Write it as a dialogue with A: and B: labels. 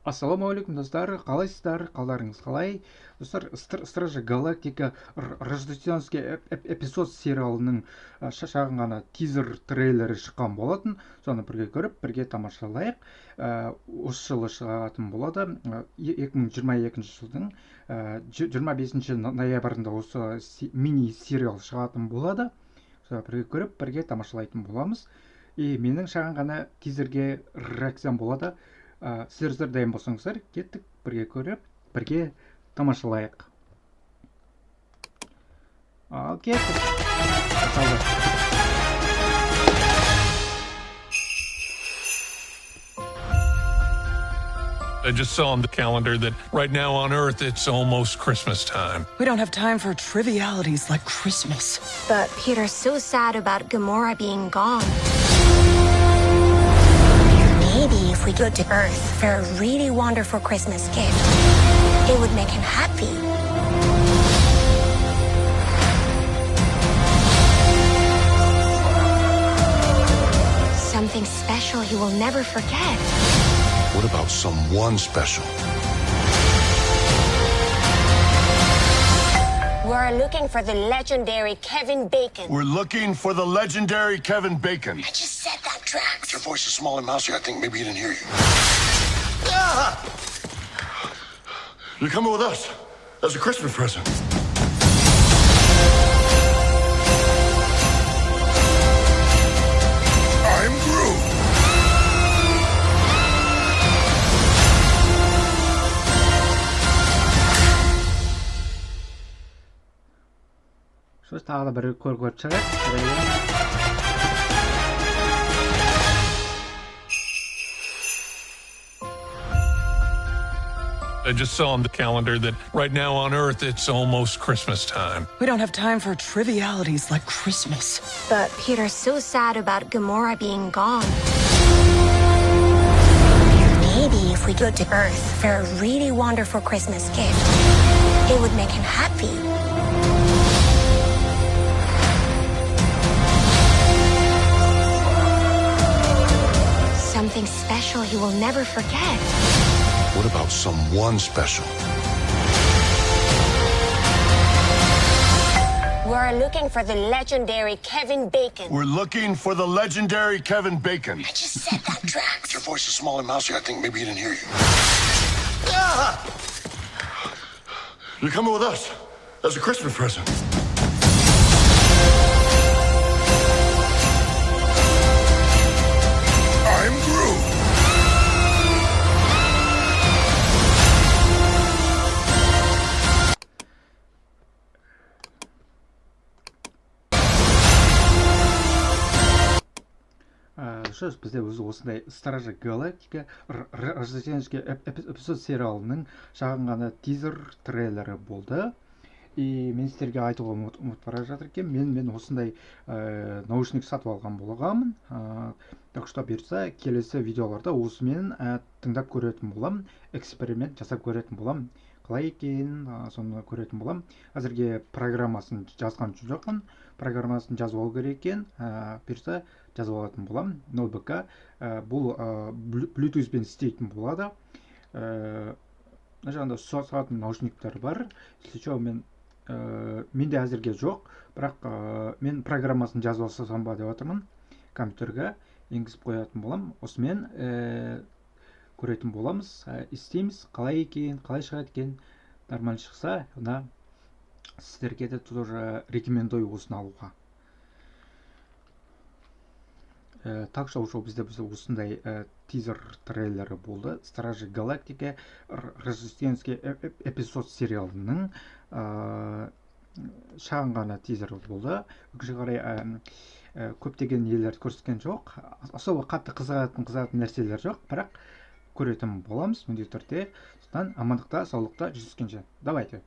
A: Ассалаумағалейкум достар, қалайсыздар, қалдарыңыз қалай? Достар, Стражи Галактика Рождественский эпизод сериалының шағын ғана тизер трейлері шыққан болатын. Соны бірге көріп, бірге тамашалайық. Осы жылы шығатын болады. 2022 жылдың 25 ноябрында осы мини сериал шығатын болады. Соны бірге көріп, бірге тамашалайтын боламыз. Менің шағын ғана тизерге реакциям болады. Сіздер дайын болсаңыздар, кеттік, бірге көріп, бірге тамашалайық. Ал кеттік.
B: I just saw on the calendar that right now on Earth it's almost Christmas time.
C: We don't have time for trivialities like Christmas.
D: But Peter's so sad about Gamora being gone. Maybe if we go to Earth for a really wonderful Christmas gift, it would make him happy. Something special he will never forget.
E: What about someone special?
D: We're looking for the legendary Kevin Bacon.
E: We're looking for the legendary Kevin Bacon.
D: I just said that, Drax.
E: Your voice is small and mousy. I think maybe he didn't hear you. You're coming with us as a Christmas present. I'm Groot.
A: Сөз тағы да бір көріп шығайық.
B: I just saw on the calendar that right now on Earth it's almost Christmas time.
C: We don't have time for trivialities like Christmas.
D: But Peter's so sad about Gamora being gone. Maybe if we go to Earth for a really wonderful Christmas gift, it would make him happy. Something special he will never forget.
E: What about someone special?
D: We're looking for the legendary Kevin Bacon.
E: We're looking for the legendary Kevin Bacon.
D: I just said that, Drax.
E: Your voice is small and mousy. I think maybe he didn't hear you. You're coming with us as a Christmas present. I'm Groot.
A: Сөз бізде өзі осындай Стражи Галактика Рождественский эпизод сериалының шағын ғана тизер трейлері болды. Мен сіздерге айтуға ұмытып бара жатыр екен. Мен осындай наушник сатып алған болғанмын. Так что бұйырса келесі видеоларда осымен тыңдап көретін болам, эксперимент жасап көретін болам. Қалай екен, соны көретін болам. Әзірге программасын жазған жоқпын. Программасын жазып алу керек екен. Бұйырса жазып алатын болам. Ноутбукқа бұл Bluetooth-пен істейтін болады. Жаңағыда сататын наушниктер бар. Менде әзірге жоқ, бірақ мен программасын жазып алсам ба деп отырмын. Компьютерге енгізіп қоятын болам. Осымен көретін боламыз, істейміз, қалай екен, қалай шығады екен. Нормально шықса, онда сіздерге де тоже рекомендую осыны алуға. Так что бізде осындай тизер трейлері болды. Стражи Галактика Рождественский эпизод сериалының шағын ғана тизер болды. Өкінішке қарай көптеген нелерді көрсеткен жоқ. Особо қатты қызығатын нәрселер жоқ, бірақ көретін боламыз міндетті түрде. Содан амандықта, саулықта жүздескенше. Давайте.